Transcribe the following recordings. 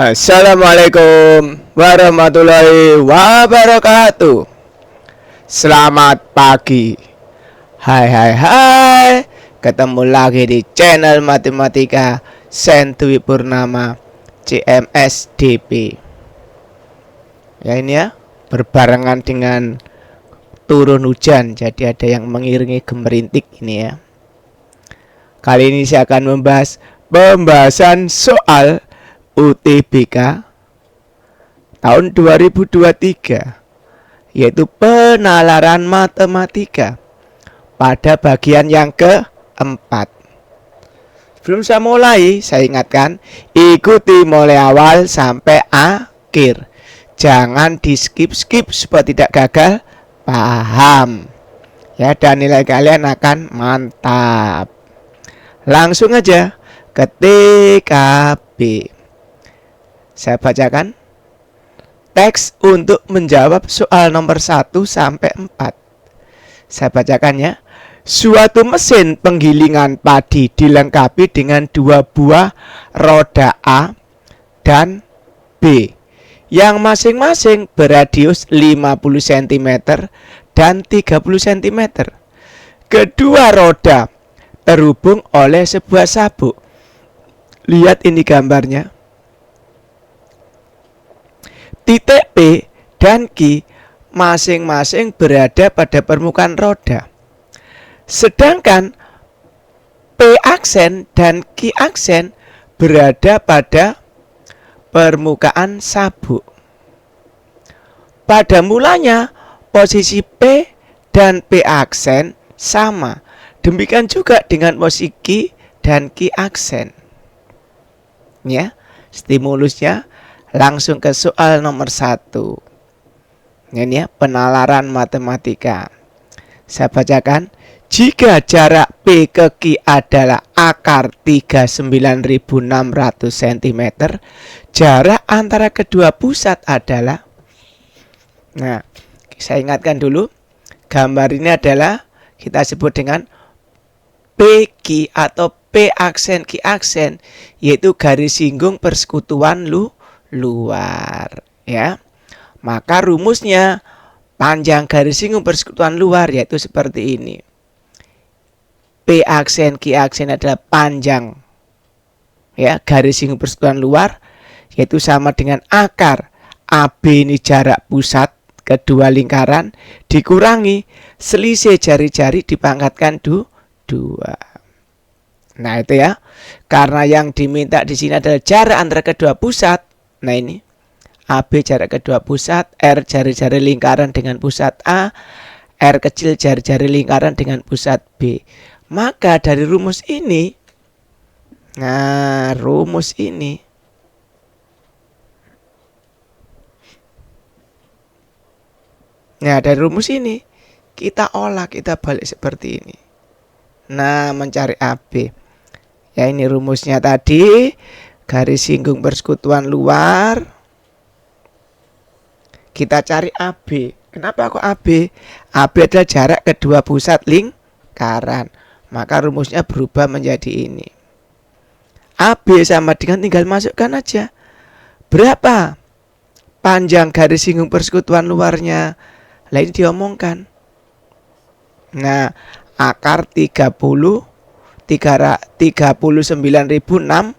Assalamualaikum warahmatullahi wabarakatuh. Selamat pagi. Hai. Ketemu lagi di channel Matematika Sentwi Purnama CMSDP. Ya ini ya, berbarengan dengan turun hujan, jadi ada yang mengiringi gemerintik ini ya. Kali ini saya akan membahas pembahasan soal UTBK tahun 2023, yaitu penalaran matematika pada bagian yang keempat. Sebelum saya mulai, saya ingatkan, ikuti mulai awal sampai akhir. Jangan di skip supaya tidak gagal paham. Ya, dan nilai kalian akan mantap. Langsung aja ke TKB. Saya bacakan teks untuk menjawab soal nomor 1 sampai 4. Saya bacakan ya. Suatu mesin penggilingan padi dilengkapi dengan 2 buah roda A dan B yang masing-masing beradius 50 cm dan 30 cm. Kedua roda terhubung oleh sebuah sabuk. Lihat ini gambarnya. Titik P dan Q masing-masing berada pada permukaan roda. Sedangkan P aksen dan Q aksen berada pada permukaan sabuk. Pada mulanya posisi P dan P aksen sama. Demikian juga dengan posisi Q dan Q aksen. Ya, stimulusnya. Langsung ke soal nomor 1. Ini ya, penalaran matematika. Saya bacakan. Jika jarak P ke Q adalah akar 39.600 cm, jarak antara kedua pusat adalah. Nah, saya ingatkan dulu. Gambar ini adalah kita sebut dengan PQ atau P aksen Q aksen, yaitu garis singgung persekutuan luar ya. Maka rumusnya panjang garis singgung persekutuan luar yaitu seperti ini. P aksen Q aksen adalah panjang ya garis singgung persekutuan luar, yaitu sama dengan akar AB ini jarak pusat kedua lingkaran dikurangi selisih jari-jari dipangkatkan 2. Nah itu ya. Karena yang diminta di sini adalah jarak antara kedua pusat. Nah ini AB jarak kedua pusat, R jari-jari lingkaran dengan pusat A, R kecil jari-jari lingkaran dengan pusat B. Maka dari rumus ini, dari rumus ini kita olah, kita balik seperti ini. Nah, mencari AB. Ya ini rumusnya tadi. Garis singgung persekutuan luar. Kita cari AB. Kenapa kok AB? AB adalah jarak kedua pusat lingkaran. Maka rumusnya berubah menjadi ini. AB sama dengan, tinggal masukkan aja. Berapa panjang garis singgung persekutuan luarnya? Lain diomongkan. Nah, akar 39.600.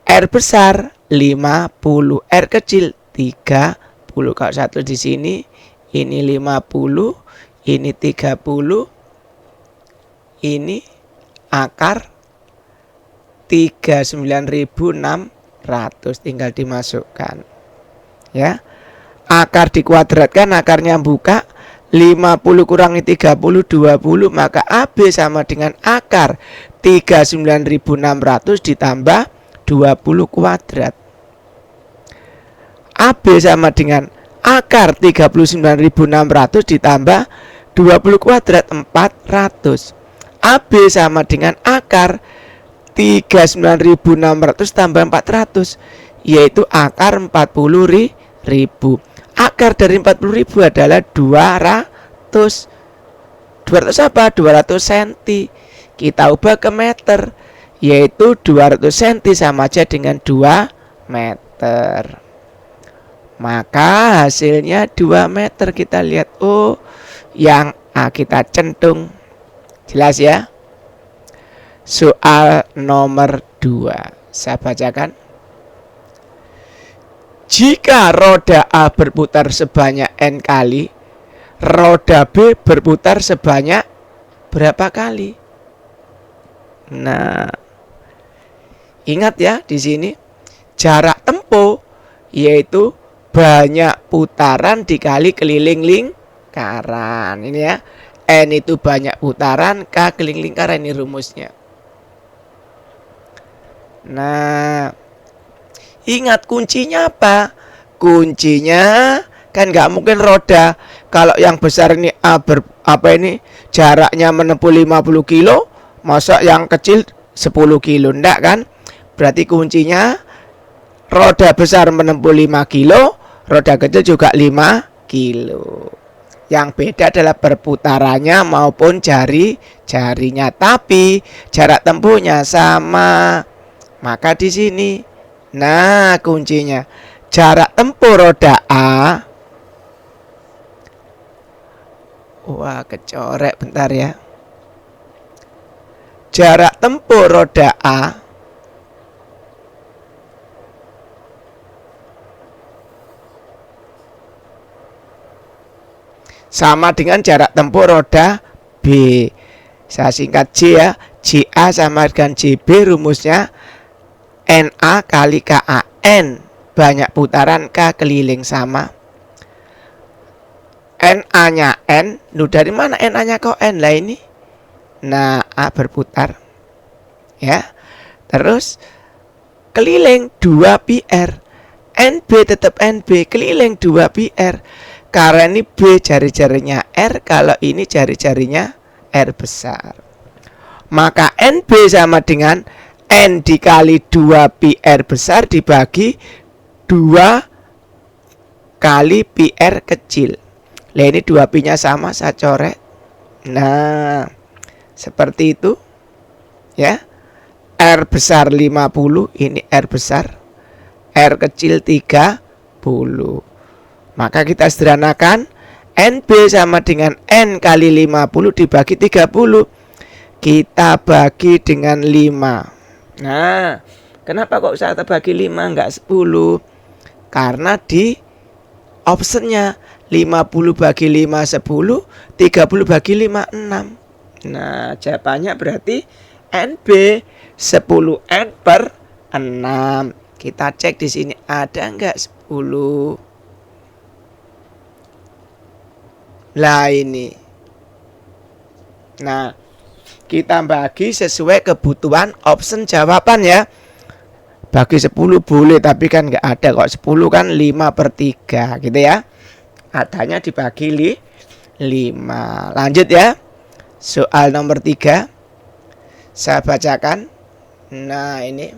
R besar 50, R kecil 30. Kalau satu di sini, ini 50, ini 30, ini akar 39.600, tinggal dimasukkan. Ya. Akar dikuadratkan, akarnya buka. 50 kurangi 30 20, maka AB sama dengan akar 39.600 ditambah 20 kuadrat. AB sama dengan akar 39.600 ditambah 20 kuadrat 400. AB sama dengan akar 39.600 tambah 400, yaitu akar 40.000. Akar dari 40.000 adalah 200. 200 apa? 200 cm. Kita ubah ke meter. yaitu 200 cm sama aja dengan 2 meter. Maka hasilnya 2 meter. Kita lihat, oh yang A kita centung. Jelas ya? Soal nomor 2 saya bacakan. Jika roda A berputar sebanyak N kali, roda B berputar sebanyak berapa kali? Nah, ingat ya di sini jarak tempuh yaitu banyak putaran dikali keliling lingkaran. Ini ya, N itu banyak putaran, K keliling lingkaran, ini rumusnya. Nah, ingat kuncinya apa? Kuncinya kan nggak mungkin roda. Kalau yang besar ini ini jaraknya menempuh 50 kilo, masa yang kecil 10 kilo, enggak kan? Berarti kuncinya roda besar menempuh 5 kilo, roda kecil juga 5 kilo. Yang beda adalah perputarannya maupun jari-jarinya, tapi jarak tempuhnya sama. Maka di sini, nah kuncinya jarak tempuh roda A. Wah, kecorek bentar ya. Jarak tempuh roda A sama dengan jarak tempuh roda B. Saya singkat J ya. JA sama dengan JB, rumusnya NA kali KA. N banyak putaran, K keliling, sama NA-nya N. Lu dari mana NA-nya kok N lah ini? Nah, A berputar ya. Terus keliling 2 PR. NB tetap NB, keliling 2 PR. Karena ini B jari-jarinya R, kalau ini jari-jarinya R besar. Maka NB sama dengan N dikali 2 PR besar dibagi 2 kali PR kecil. Nah, ini 2 P-nya sama, saya coret. Nah, seperti itu ya. R besar 50, ini R besar. R kecil 30. Maka kita sederhanakan, NB sama dengan N kali 50 dibagi 30. Kita bagi dengan 5. Nah, kenapa kok saya bagi 5 enggak 10? Karena di optionnya 50 bagi 5 10, 30 bagi 5 6. Nah, jawabannya berarti NB 10N per 6. Kita cek di sini ada enggak 10. Lah ini. Nah, kita bagi sesuai kebutuhan option jawaban ya. Bagi 10 boleh, tapi kan nggak ada kok 10 kan 5/3 gitu ya. Adanya dibagi 5. Lanjut ya. Soal nomor 3. Saya bacakan. Nah, ini.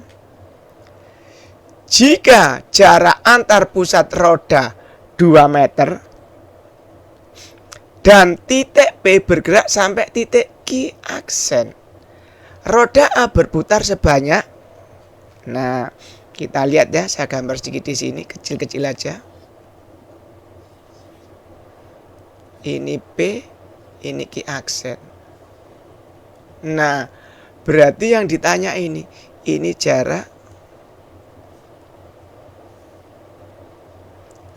Jika jarak antar pusat roda 2 meter dan titik P bergerak sampai titik Q aksen, roda A berputar sebanyak. Nah, kita lihat ya, saya gambar sedikit di sini, kecil-kecil aja. Ini P, ini Q aksen. Nah, berarti yang ditanya ini jarak,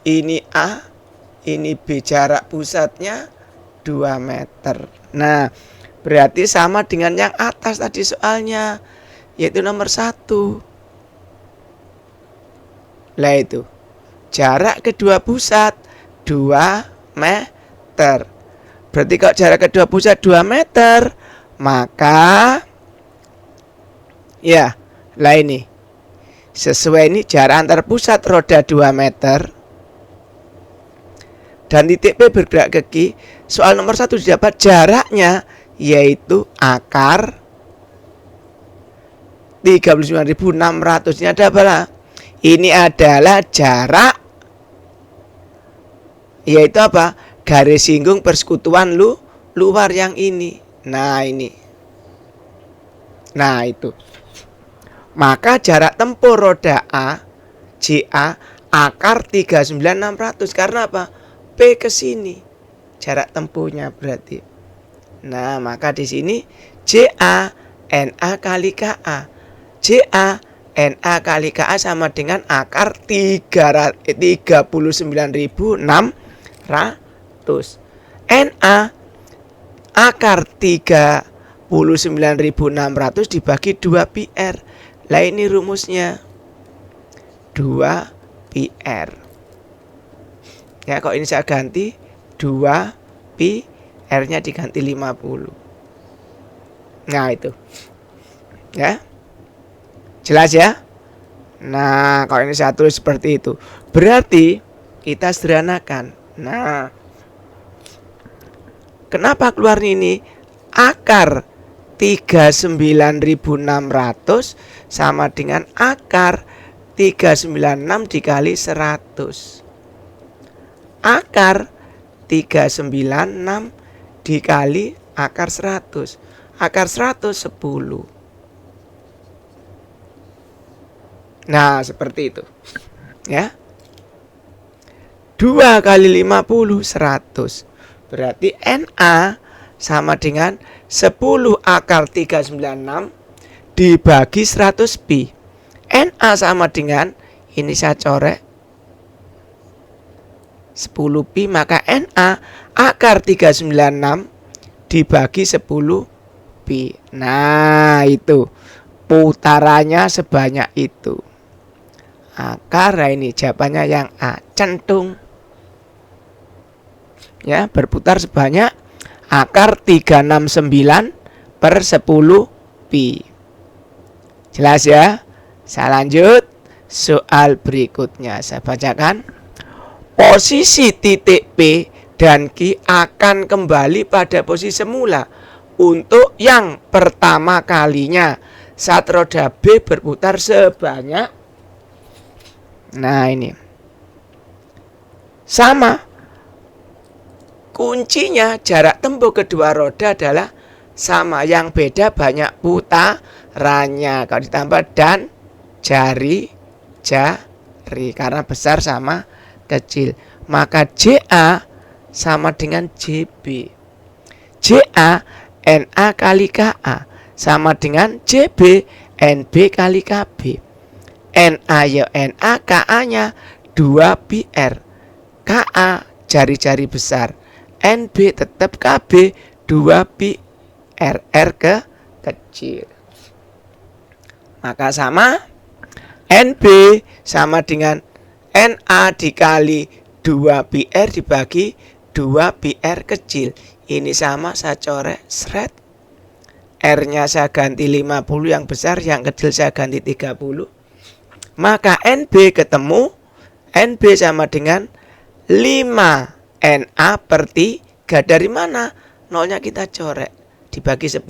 ini A, ini B, jarak pusatnya 2 meter. Nah, berarti sama dengan yang atas tadi soalnya, yaitu nomor 1. Lah itu, jarak kedua pusat 2 meter. Berarti kalau jarak kedua pusat 2 meter, maka ya, lah ini sesuai ini jarak antar pusat roda 2 meter dan titik P bergerak ke Q. Soal nomor 1 didapat jaraknya yaitu akar 39.600. Ini ada apa lah? Ini adalah jarak, yaitu apa? Garis singgung persekutuan luar yang ini. Nah, ini. Nah, itu. Maka jarak tempuh roda A, JA, akar 39.600. Karena apa? P ke sini. Jarak tempuhnya berarti. Nah, maka di sini JA NA kali KA. JA NA kali KA sama dengan akar 39.600. NA akar 39.600 dibagi 2 pi R. Lah ini rumusnya 2 pi R. Ya, kok ini saya ganti 2 pi R-nya diganti 50. Nah, itu. Ya. Jelas ya? Nah, kalau ini saya tulis seperti itu. Berarti kita sederhanakan. Nah, kenapa keluar ini? Akar 39.600 sama dengan akar 396 dikali 100. Akar 396 dikali akar 100. Akar 100 10. Nah, seperti itu. Ya. 2 kali 50 100. Berarti NA sama dengan 10 akar 396 dibagi 100 pi. NA sama dengan, ini saya coret 10 pi, maka NA akar 396 dibagi 10 pi. Nah, itu putarannya sebanyak itu. Akar, nah ini jawabannya yang A, centung. Ya, berputar sebanyak akar 369 per 10 pi. Jelas ya? Saya lanjut soal berikutnya. Saya bacakan. Posisi titik P dan Q akan kembali pada posisi semula untuk yang pertama kalinya saat roda B berputar sebanyak. Nah, ini sama. Kuncinya jarak tempuh kedua roda adalah sama, yang beda banyak putarannya. Kalau ditambah dan jari karena besar sama kecil, maka JA sama dengan JB. JA NA kali KA sama dengan JB NB kali KB. NA ya NA, KA-nya 2 pi R. KA jari-jari besar, NB tetap KB 2 pi R. R ke kecil. Maka sama NB sama dengan NA dikali 2 pi R dibagi 2 pi R kecil. Ini sama, saya coret seret. R-nya saya ganti 50 yang besar, yang kecil saya ganti 30. Maka NB ketemu. NB sama dengan 5 NA per 3. Dari mana? Nolnya kita coret. Dibagi 10.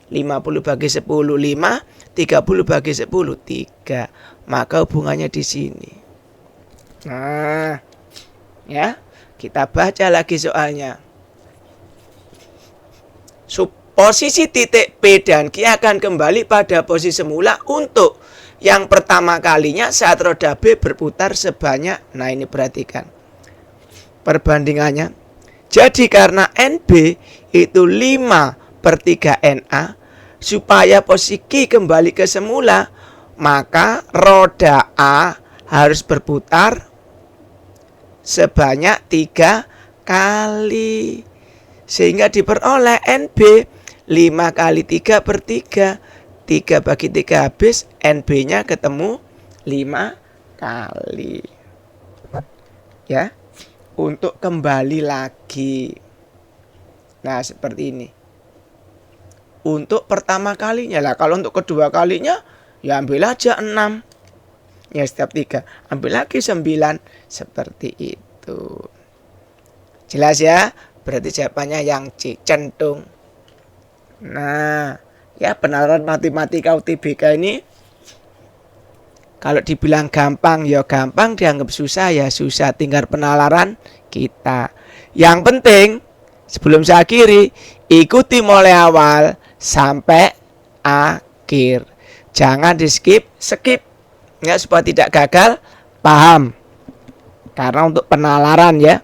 50 bagi 10 5, 30 bagi 10 3. Maka hubungannya di sini. Nah, ya, kita baca lagi soalnya. Posisi titik P dan Q akan kembali pada posisi semula untuk yang pertama kalinya saat roda B berputar sebanyak. Nah, ini perhatikan perbandingannya. Jadi karena NB itu 5 per 3 NA, supaya posisi Q kembali ke semula, maka roda A harus berputar sebanyak 3 kali. Sehingga diperoleh NB 5 kali 3 per 3. 3 bagi 3 habis, NB-nya ketemu 5 kali. Ya, untuk kembali lagi. Nah, seperti ini. Untuk pertama kalinya lah. Kalau untuk kedua kalinya, ya ambil aja 6. Ya, setiap 3. Ambil lagi 9. Seperti itu. Jelas ya? Berarti jawabannya yang C, centung. Nah, ya, penalaran matematika UTBK ini kalau dibilang gampang ya gampang, dianggap susah ya susah, tinggal penalaran kita. Yang penting sebelum saya akhiri, ikuti mulai awal sampai akhir. jangan di skip ya, supaya tidak gagal paham. Karena untuk penalaran ya.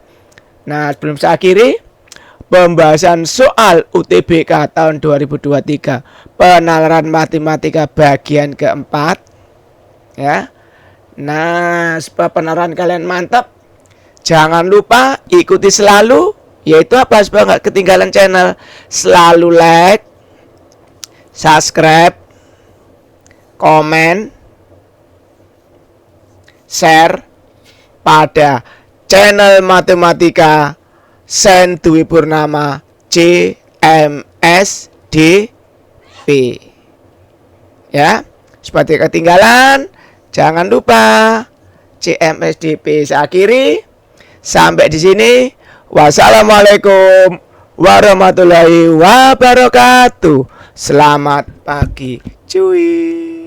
Nah, sebelum saya akhiri pembahasan soal UTBK tahun 2023 penalaran matematika bagian keempat ya. Nah, supaya penalaran kalian mantap, jangan lupa ikuti selalu, yaitu apa, supaya nggak ketinggalan channel. Selalu like, subscribe, komen, share pada channel matematika Sen Dwi Purnama CMSDP ya, supaya tidak ketinggalan. Jangan lupa CMSDP. Saya akhiri sampai di sini. Wassalamualaikum warahmatullahi wabarakatuh. Selamat pagi cuy.